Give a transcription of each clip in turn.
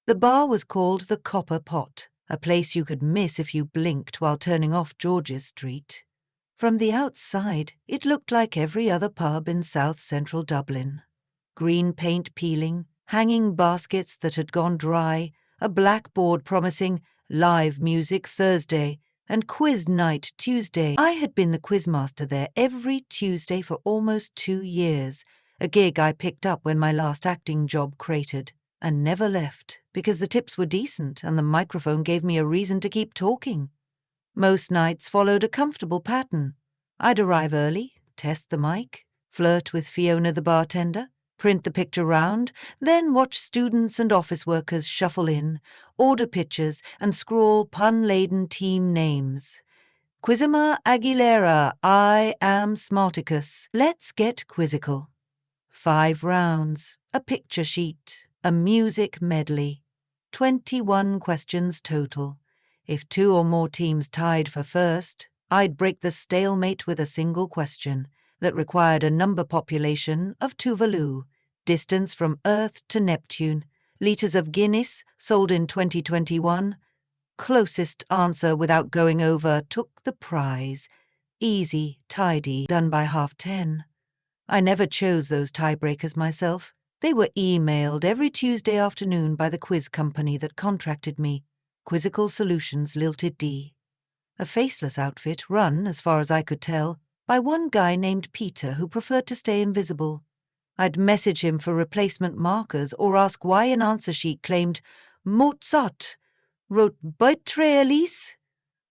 The bar was called the Copper Pot, a place you could miss if you blinked while turning off George's Street. From the outside, it looked like every other pub in south-central Dublin. Green paint peeling, hanging baskets that had gone dry, a blackboard promising live music Thursday and quiz night Tuesday. I had been the quizmaster there every Tuesday for almost 2 years, a gig I picked up when my last acting job cratered, and never left because the tips were decent and the microphone gave me a reason to keep talking. Most nights followed a comfortable pattern. I'd arrive early, test the mic, flirt with Fiona the bartender, print the picture round, then watch students and office workers shuffle in, order pictures, and scrawl pun-laden team names. Quizima Aguilera, I am Smarticus. Let's get quizzical. 5 rounds, a picture sheet, a music medley. 21 questions total. If 2 or more teams tied for first, I'd break the stalemate with a single question that required a number population of Tuvalu, distance from Earth to Neptune, litres of Guinness sold in 2021. Closest answer without going over took the prize. Easy, tidy, done by 10:30. I never chose those tiebreakers myself. They were emailed every Tuesday afternoon by the quiz company that contracted me, Quizzical Solutions Ltd. A faceless outfit run, as far as I could tell, by one guy named Peter who preferred to stay invisible. I'd message him for replacement markers or ask why an answer sheet claimed Mozart wrote Beatrice,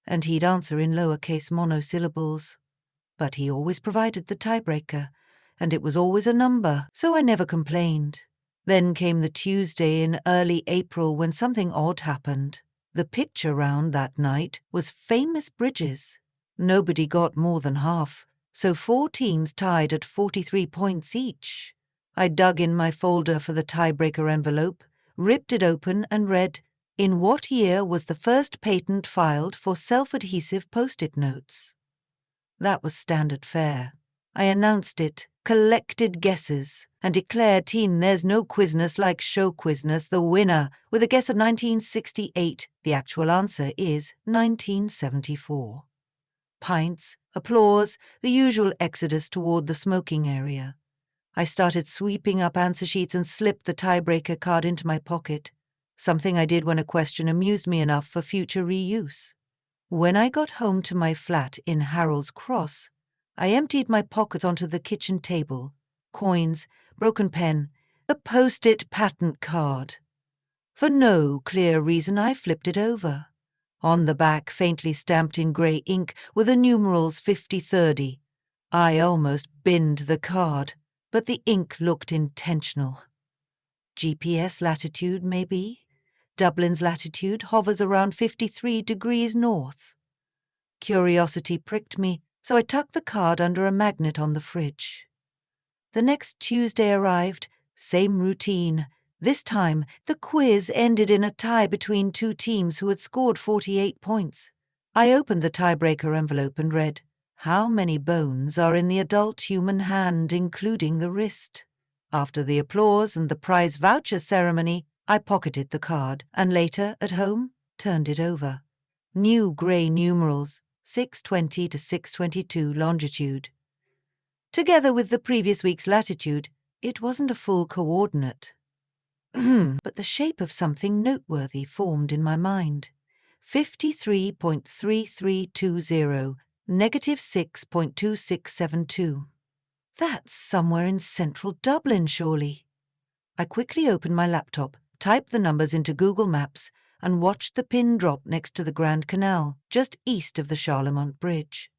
and he'd answer in lowercase monosyllables. But he always provided the tiebreaker, and it was always a number, so I never complained. Then came the Tuesday in early April when something odd happened. The picture round that night was famous bridges. Nobody got more than half, so 4 teams tied at 43 points each. I dug in my folder for the tiebreaker envelope, ripped it open and read, "In what year was the first patent filed for self-adhesive post-it notes?" That was standard fare. I announced it, collected guesses, and declared team there's no quizness like show quizness the winner, with a guess of 1968. The actual answer is 1974. Pints, applause, the usual exodus toward the smoking area. I started sweeping up answer sheets and slipped the tiebreaker card into my pocket, something I did when a question amused me enough for future reuse. When I got home to my flat in Harold's Cross, I emptied my pockets onto the kitchen table. Coins, broken pen, a post-it patent card. For no clear reason, I flipped it over. On the back, faintly stamped in grey ink, were the numerals 5030. I almost binned the card, but the ink looked intentional. GPS latitude, maybe? Dublin's latitude hovers around 53 degrees north. Curiosity pricked me, so I tucked the card under a magnet on the fridge. The next Tuesday arrived, same routine. This time, the quiz ended in a tie between 2 teams who had scored 48 points. I opened the tiebreaker envelope and read, "How many bones are in the adult human hand, including the wrist?" After the applause and the prize voucher ceremony, I pocketed the card and later, at home, turned it over. New grey numerals, 620 to 622 longitude. Together with the previous week's latitude, it wasn't a full coordinate. But the shape of something noteworthy formed in my mind. 53.3320, negative 6.2672. That's somewhere in central Dublin, surely. I quickly opened my laptop, typed the numbers into Google Maps, and watched the pin drop next to the Grand Canal, just east of the Charlemont Bridge.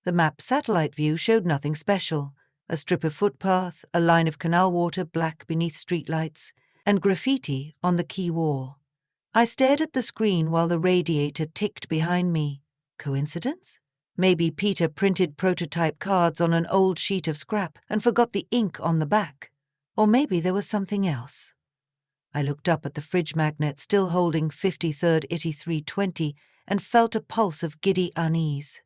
The map satellite view showed nothing special. A strip of footpath, a line of canal water black beneath streetlights, and graffiti on the quay wall. I stared at the screen while the radiator ticked behind me. Coincidence? Maybe Peter printed prototype cards on an old sheet of scrap and forgot the ink on the back. Or maybe there was something else. I looked up at the fridge magnet still holding 53rd 8320 and felt a pulse of giddy unease.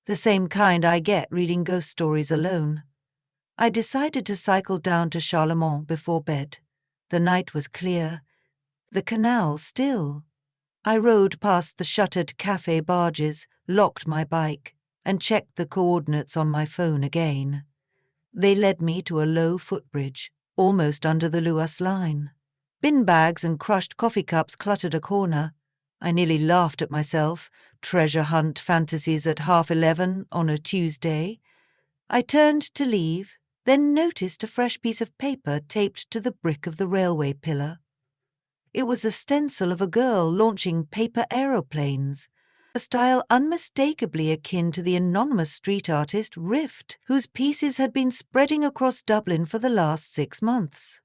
The same kind I get reading ghost stories alone. I decided to cycle down to Charlemont before bed. The night was clear. The canal still. I rowed past the shuttered cafe barges, locked my bike, and checked the coordinates on my phone again. They led me to a low footbridge, almost under the Luas line. Bin bags and crushed coffee cups cluttered a corner. I nearly laughed at myself, treasure hunt fantasies at 11:30 on a Tuesday. I turned to leave, then noticed a fresh piece of paper taped to the brick of the railway pillar. It was the stencil of a girl launching paper aeroplanes, a style unmistakably akin to the anonymous street artist Rift, whose pieces had been spreading across Dublin for the last 6 months.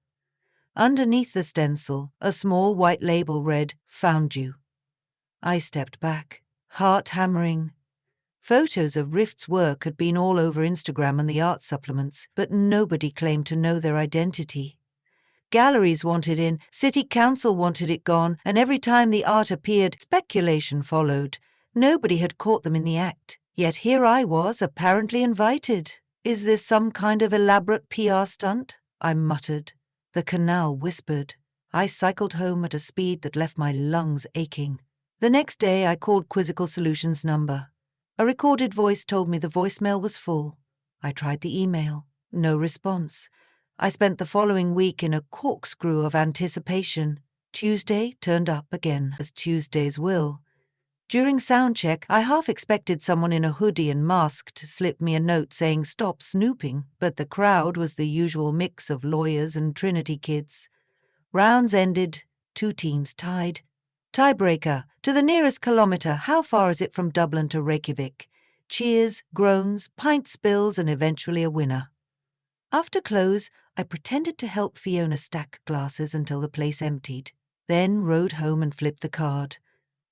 Underneath the stencil, a small white label read, "Found you." I stepped back, heart hammering. Photos of Rift's work had been all over Instagram and the art supplements, but nobody claimed to know their identity. Galleries wanted in, city council wanted it gone, and every time the art appeared, speculation followed. Nobody had caught them in the act, yet here I was, apparently invited. Is this some kind of elaborate PR stunt? I muttered. The canal whispered. I cycled home at a speed that left my lungs aching. The next day I called Quizzical Solutions' number. A recorded voice told me the voicemail was full. I tried the email. No response. I spent the following week in a corkscrew of anticipation. Tuesday turned up again, as Tuesdays will. During soundcheck, I half expected someone in a hoodie and mask to slip me a note saying stop snooping, but the crowd was the usual mix of lawyers and Trinity kids. Rounds ended, 2 teams tied. Tiebreaker, to the nearest kilometre, how far is it from Dublin to Reykjavik? Cheers, groans, pint spills, and eventually a winner. After close, I pretended to help Fiona stack glasses until the place emptied, then rode home and flipped the card.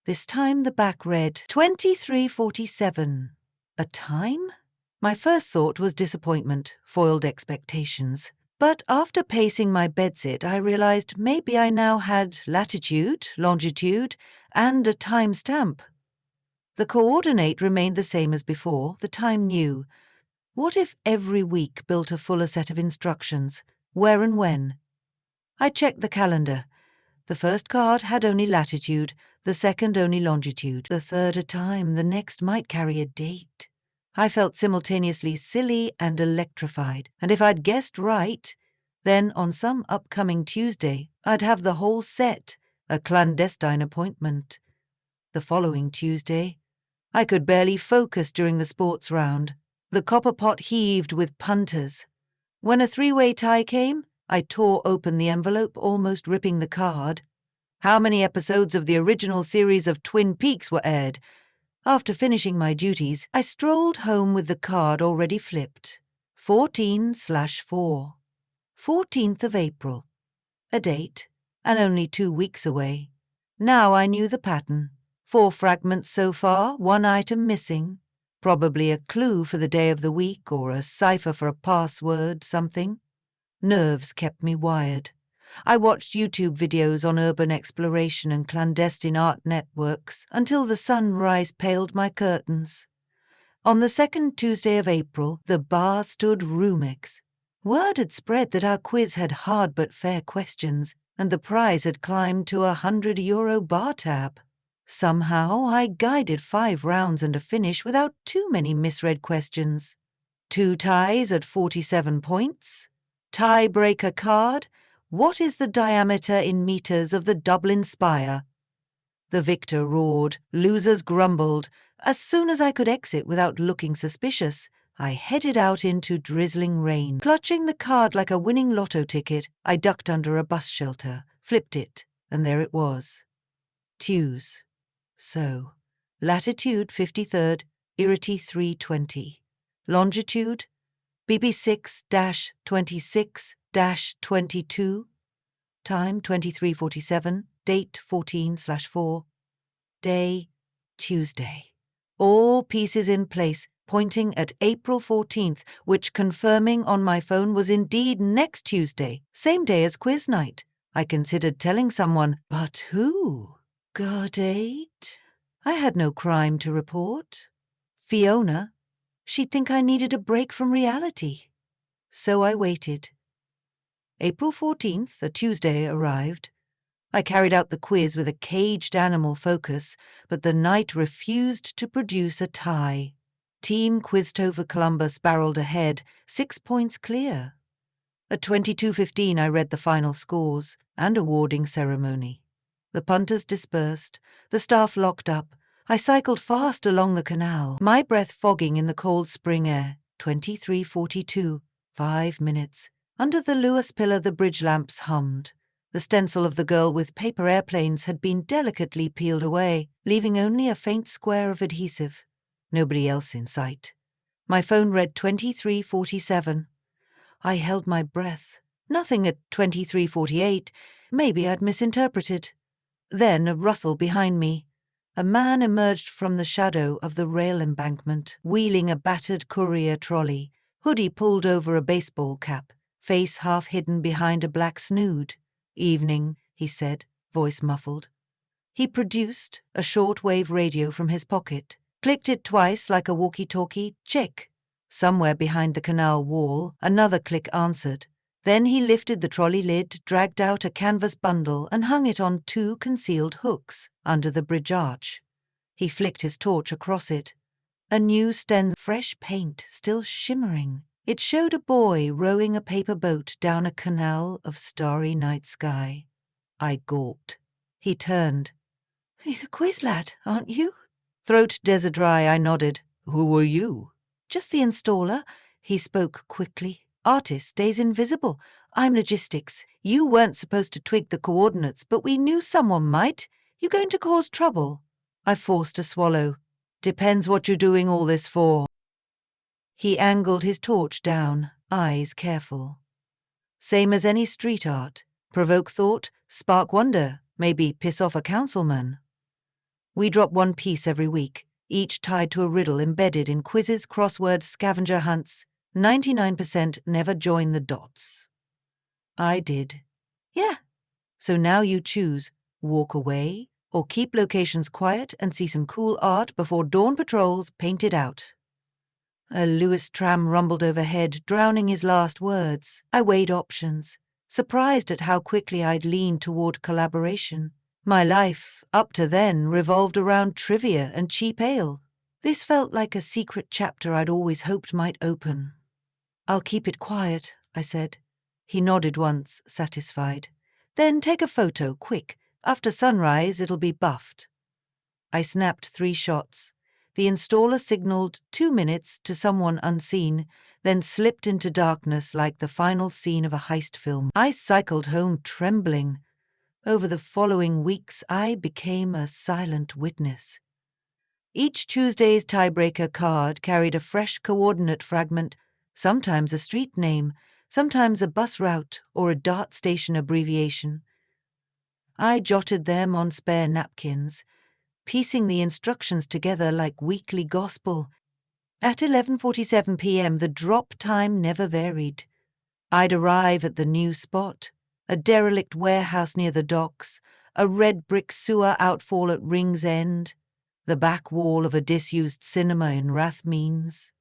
This time the back read 23:47. A time? My first thought was disappointment, foiled expectations. But after pacing my bedsit, I realized maybe I now had latitude, longitude, and a time stamp. The coordinate remained the same as before, the time new. What if every week built a fuller set of instructions? Where and when? I checked the calendar. The first card had only latitude, the second only longitude, the third a time, the next might carry a date. I felt simultaneously silly and electrified, and if I'd guessed right, then on some upcoming Tuesday, I'd have the whole set, a clandestine appointment. The following Tuesday, I could barely focus during the sports round. The copper pot heaved with punters. When a 3-way tie came, I tore open the envelope, almost ripping the card. How many episodes of the original series of Twin Peaks were aired? After finishing my duties, I strolled home with the card already flipped. 14/4. 14th of April. A date, and only 2 weeks away. Now I knew the pattern. 4 fragments so far, 1 item missing. Probably a clue for the day of the week or a cipher for a password, something. Nerves kept me wired. I watched YouTube videos on urban exploration and clandestine art networks until the sunrise paled my curtains. On the second Tuesday of April, the bar stood Rumex. Word had spread that our quiz had hard but fair questions, and the prize had climbed to a €100 bar tab. Somehow I guided 5 rounds and a finish without too many misread questions. 2 ties at 47 points. Tiebreaker card. What is the diameter in meters of the Dublin Spire? The victor roared, losers grumbled. As soon as I could exit without looking suspicious, I headed out into drizzling rain. Clutching the card like a winning lotto ticket, I ducked under a bus shelter, flipped it, and there it was. Tews. So, latitude 53rd, Irity 320. Longitude, BB6-26-22. Time 23:47, date 14/4. Day, Tuesday. All pieces in place, pointing at April 14th, which confirming on my phone was indeed next Tuesday, same day as quiz night. I considered telling someone, but who? Got 8? I had no crime to report. Fiona? She'd think I needed a break from reality. So I waited. April 14th, a Tuesday, arrived. I carried out the quiz with a caged animal focus, but the night refused to produce a tie. Team Quiztover Columbus barreled ahead, 6 points clear. At 22:15 I read the final scores and awarding ceremony. The punters dispersed, the staff locked up. I cycled fast along the canal, my breath fogging in the cold spring air. 23:42, 5 minutes. Under the Lewis pillar the bridge lamps hummed. The stencil of the girl with paper airplanes had been delicately peeled away, leaving only a faint square of adhesive. Nobody else in sight. My phone read 23:47. I held my breath. Nothing at 23:48. Maybe I'd misinterpreted. Then a rustle behind me. A man emerged from the shadow of the rail embankment, wheeling a battered courier trolley, hoodie pulled over a baseball cap, face half hidden behind a black snood. "Evening," he said, voice muffled. He produced a short-wave radio from his pocket, clicked it twice like a walkie-talkie, check. Somewhere behind the canal wall, another click answered. Then he lifted the trolley lid, dragged out a canvas bundle and hung it on 2 concealed hooks under the bridge arch. He flicked his torch across it. A new fresh paint still shimmering. It showed a boy rowing a paper boat down a canal of starry night sky. I gawped. He turned. "You're the quiz lad, aren't you?" Throat desert dry, I nodded. "Who were you?" "Just the installer," he spoke quickly. "Artist stays invisible. I'm logistics. You weren't supposed to twig the coordinates, but we knew someone might. You going to cause trouble?" I forced a swallow. "Depends what you're doing all this for." He angled his torch down, eyes careful. "Same as any street art. Provoke thought, spark wonder, maybe piss off a councilman." We drop 1 piece every week, each tied to a riddle embedded in quizzes, crosswords, scavenger hunts. 99% never join the dots. I did. "Yeah. So now you choose, walk away or keep locations quiet and see some cool art before dawn patrols paint it out." A Lewis tram rumbled overhead, drowning his last words. I weighed options, surprised at how quickly I'd leaned toward collaboration. My life, up to then, revolved around trivia and cheap ale. This felt like a secret chapter I'd always hoped might open. "I'll keep it quiet," I said. He nodded once, satisfied. "Then take a photo, quick. After sunrise, it'll be buffed." I snapped 3 shots. The installer signaled 2 minutes to someone unseen, then slipped into darkness like the final scene of a heist film. I cycled home trembling. Over the following weeks, I became a silent witness. Each Tuesday's tiebreaker card carried a fresh coordinate fragment, sometimes a street name, sometimes a bus route or a DART station abbreviation. I jotted them on spare napkins, piecing the instructions together like weekly gospel. At 11:47 p.m. the drop time never varied. I'd arrive at the new spot, a derelict warehouse near the docks, a red brick sewer outfall at Ring's End, the back wall of a disused cinema in Rathmines.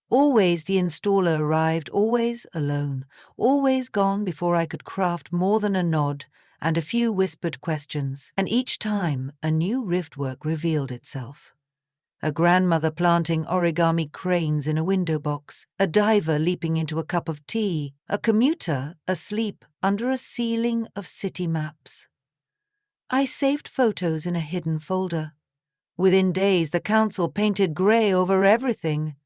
Always the installer arrived, always alone, always gone before I could craft more than a nod and a few whispered questions, and each time a new riftwork revealed itself. A grandmother planting origami cranes in a window box, a diver leaping into a cup of tea, a commuter asleep under a ceiling of city maps. I saved photos in a hidden folder. Within days, the council painted grey over everything.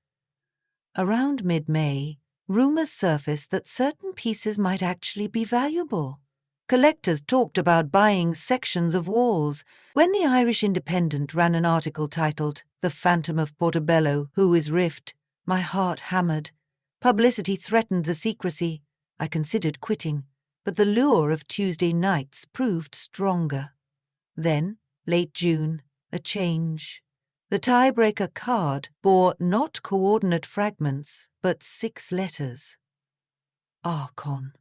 Around mid-May, rumours surfaced that certain pieces might actually be valuable. Collectors talked about buying sections of walls. When the Irish Independent ran an article titled "The Phantom of Portobello, Who is Rift?", my heart hammered. Publicity threatened the secrecy. I considered quitting, but the lure of Tuesday nights proved stronger. Then, late June, a change. The tiebreaker card bore not coordinate fragments, but 6 letters. Archon.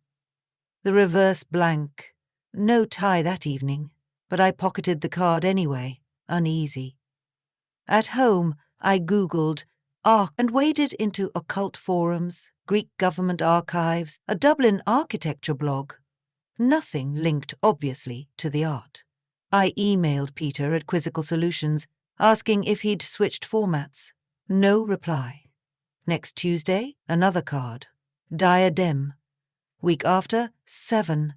The reverse blank. No tie that evening, but I pocketed the card anyway, uneasy. At home, I Googled Arch and waded into occult forums, Greek government archives, a Dublin architecture blog. Nothing linked obviously to the art. I emailed Peter at Quizzical Solutions, asking if he'd switched formats. No reply. Next Tuesday, another card. Diadem. Week after, 7.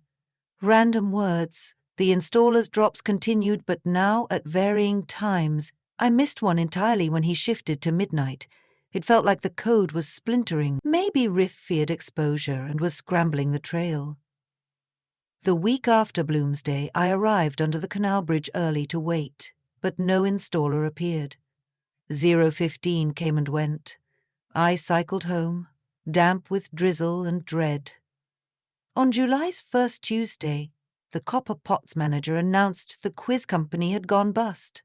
Random words. The installer's drops continued, but now at varying times. I missed one entirely when he shifted to midnight. It felt like the code was splintering. Maybe Riff feared exposure and was scrambling the trail. The week after Bloomsday, I arrived under the canal bridge early to wait, but no installer appeared. 015 came and went. I cycled home, damp with drizzle and dread. On July's first Tuesday, the Copper Pots manager announced the quiz company had gone bust.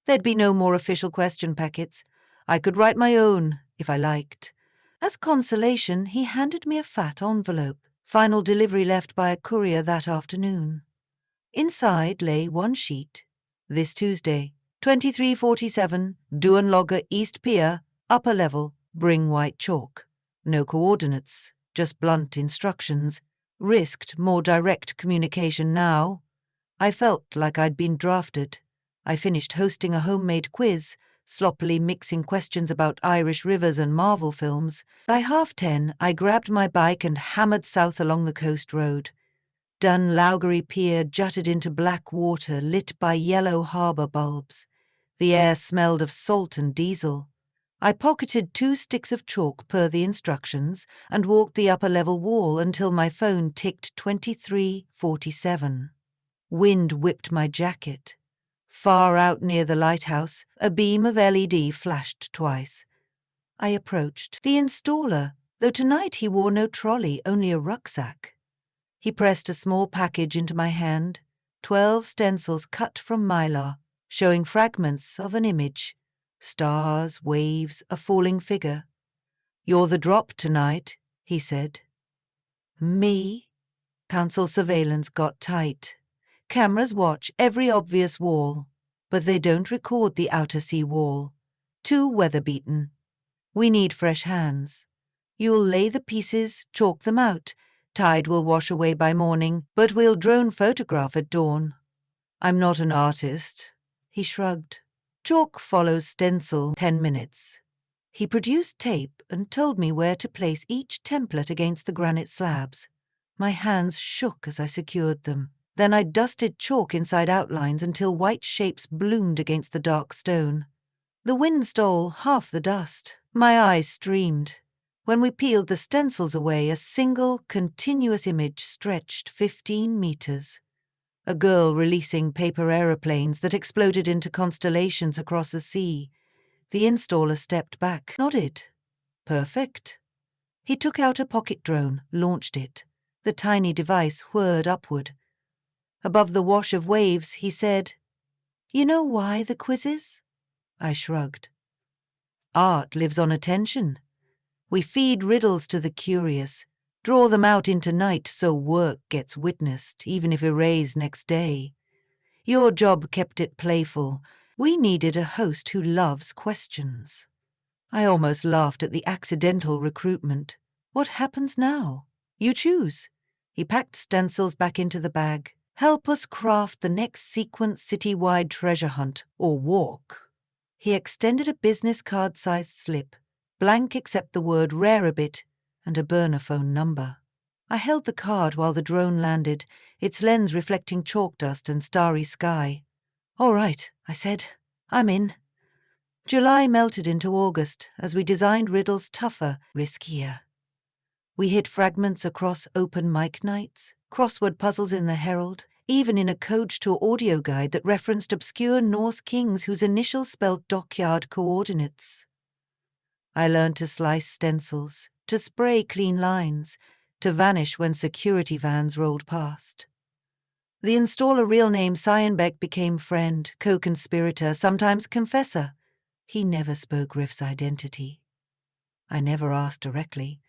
There'd be no more official question packets. I could write my own, if I liked. As consolation, he handed me a fat envelope, final delivery left by a courier that afternoon. Inside lay one sheet. This Tuesday, 2347, Duanlogger East Pier, upper level, bring white chalk. No coordinates, just blunt instructions. Risked more direct communication now. I felt like I'd been drafted. I finished hosting a homemade quiz, sloppily mixing questions about Irish rivers and Marvel films. By 10:30, I grabbed my bike and hammered south along the coast road. Dunlowgery Pier jutted into black water lit by yellow harbour bulbs. The air smelled of salt and diesel. I pocketed 2 sticks of chalk per the instructions and walked the upper-level wall until my phone ticked 23:47. Wind whipped my jacket. Far out near the lighthouse, a beam of LED flashed twice. I approached. The installer, though tonight he wore no trolley, only a rucksack. He pressed a small package into my hand, 12 stencils cut from mylar, showing fragments of an image. Stars, waves, a falling figure. "You're the drop tonight," he said. Me? Council surveillance got tight. Cameras watch every obvious wall, but they don't record the outer sea wall. Too weather-beaten. We need fresh hands. You'll lay the pieces, chalk them out. Tide will wash away by morning, but we'll drone photograph at dawn. I'm not an artist. He shrugged. Chalk follows stencil 10 minutes. He produced tape and told me where to place each template against the granite slabs. My hands shook as I secured them. Then I dusted chalk inside outlines until white shapes bloomed against the dark stone. The wind stole half the dust. My eyes streamed. When we peeled the stencils away, a single, continuous image stretched 15 meters. A girl releasing paper aeroplanes that exploded into constellations across the sea. The installer stepped back, nodded. Perfect. He took out a pocket drone, launched it. The tiny device whirred upward. Above the wash of waves, he said, "You know why the quizzes?" I shrugged. Art lives on attention. We feed riddles to the curious, draw them out into night so work gets witnessed, even if erased next day. Your job kept it playful. We needed a host who loves questions. I almost laughed at the accidental recruitment. What happens now? You choose. He packed stencils back into the bag. Help us craft the next sequence citywide treasure hunt, or walk. He extended a business card-sized slip, blank except the word rarebit and a burner phone number. I held the card while the drone landed, its lens reflecting chalk dust and starry sky. "All right," I said. "I'm in." July melted into August as we designed riddles tougher, riskier. We hid fragments across open mic nights, crossword puzzles in the Herald, even in a Coach to audio guide that referenced obscure Norse kings whose initials spelled dockyard coordinates. I learned to slice stencils, to spray clean lines, to vanish when security vans rolled past. The installer real name Cyanbeck became friend, co-conspirator, sometimes confessor. He never spoke Riff's identity. I never asked directly.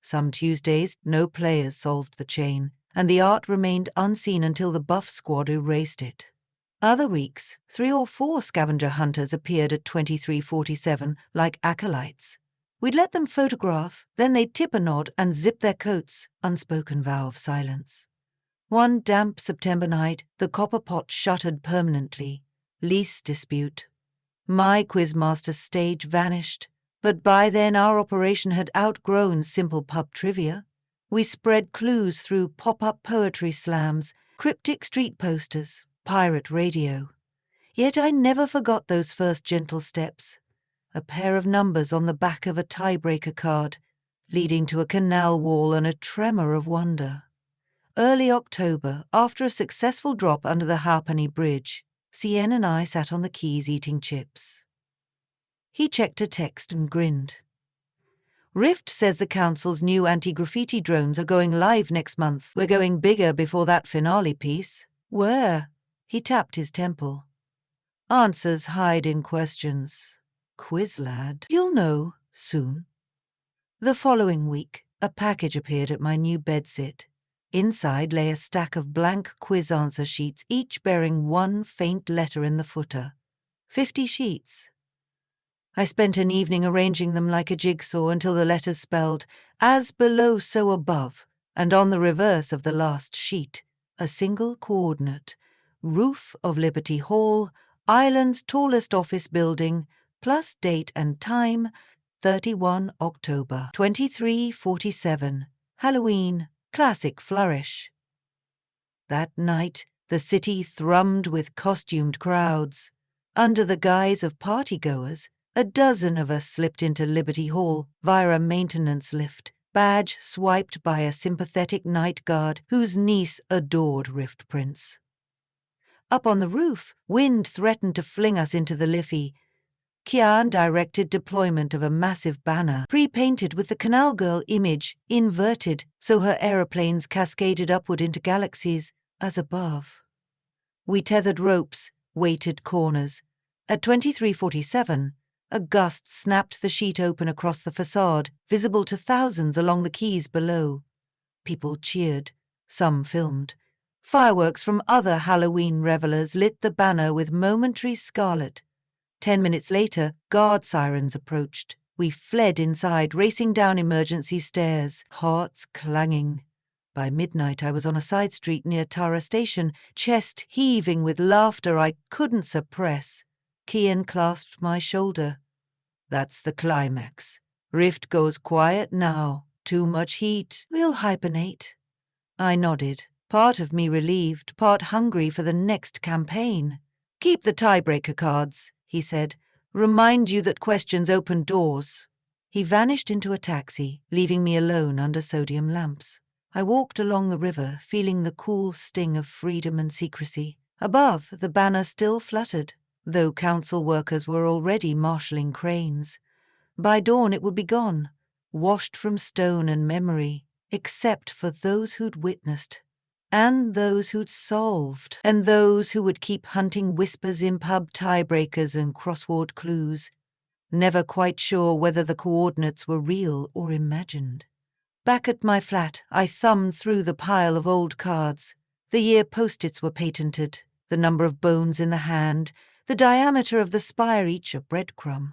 Some Tuesdays, no players solved the chain, and the art remained unseen until the buff squad erased it. Other weeks, 3 or 4 scavenger hunters appeared at 2347 like acolytes. We'd let them photograph, then they'd tip a nod and zip their coats, unspoken vow of silence. One damp September night, the copper pot shuttered permanently. Lease dispute. My quizmaster's stage vanished, but by then our operation had outgrown simple pub trivia. We spread clues through pop-up poetry slams, cryptic street posters, pirate radio. Yet I never forgot those first gentle steps. A pair of numbers on the back of a tiebreaker card, leading to a canal wall and a tremor of wonder. Early October, after a successful drop under the Halfpenny Bridge, Cien and I sat on the quays eating chips. He checked a text and grinned. Rift says the council's new anti-graffiti drones are going live next month. We're going bigger before that finale piece. Where? He tapped his temple. Answers hide in questions. Quiz lad. You'll know soon. The following week, a package appeared at my new bedsit. Inside lay a stack of blank quiz answer sheets, each bearing one faint letter in the footer. 50 sheets. I spent an evening arranging them like a jigsaw until the letters spelled, as below so above, and on the reverse of the last sheet, a single coordinate, roof of Liberty Hall, island's tallest office building, plus date and time, 31 October, 2347, Halloween, classic flourish. That night, the city thrummed with costumed crowds. Under the guise of partygoers, a dozen of us slipped into Liberty Hall via a maintenance lift, badge swiped by a sympathetic night guard whose niece adored Rift Prince. Up on the roof, wind threatened to fling us into the Liffey. Kian directed deployment of a massive banner, pre-painted with the Canal Girl image, inverted so her aeroplanes cascaded upward into galaxies, as above. We tethered ropes, weighted corners. At 2347, a gust snapped the sheet open across the facade, visible to thousands along the quays below. People cheered, some filmed. Fireworks from other Halloween revelers lit the banner with momentary scarlet. 10 minutes later, guard sirens approached. We fled inside, racing down emergency stairs, hearts clanging. By midnight, I was on a side street near Tara Station, chest heaving with laughter I couldn't suppress. Kian clasped my shoulder. That's the climax. Rift goes quiet now. Too much heat. We'll hibernate. I nodded, part of me relieved, part hungry for the next campaign. Keep the tiebreaker cards, he said. Remind you that questions open doors. He vanished into a taxi, leaving me alone under sodium lamps. I walked along the river, feeling the cool sting of freedom and secrecy. Above, the banner still fluttered, though council workers were already marshalling cranes. By dawn it would be gone, washed from stone and memory, except for those who'd witnessed, and those who'd solved, and those who would keep hunting whispers in pub tiebreakers and crossword clues, never quite sure whether the coordinates were real or imagined. Back at my flat, I thumbed through the pile of old cards. The year post-its were patented, the number of bones in the hand, the diameter of the spire, each a breadcrumb.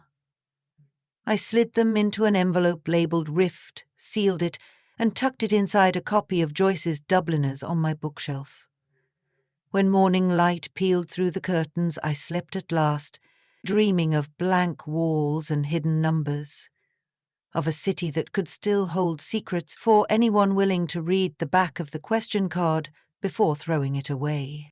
I slid them into an envelope labelled Rift, sealed it, and tucked it inside a copy of Joyce's Dubliners on my bookshelf. When morning light peeled through the curtains, I slept at last, dreaming of blank walls and hidden numbers, of a city that could still hold secrets for anyone willing to read the back of the question card before throwing it away.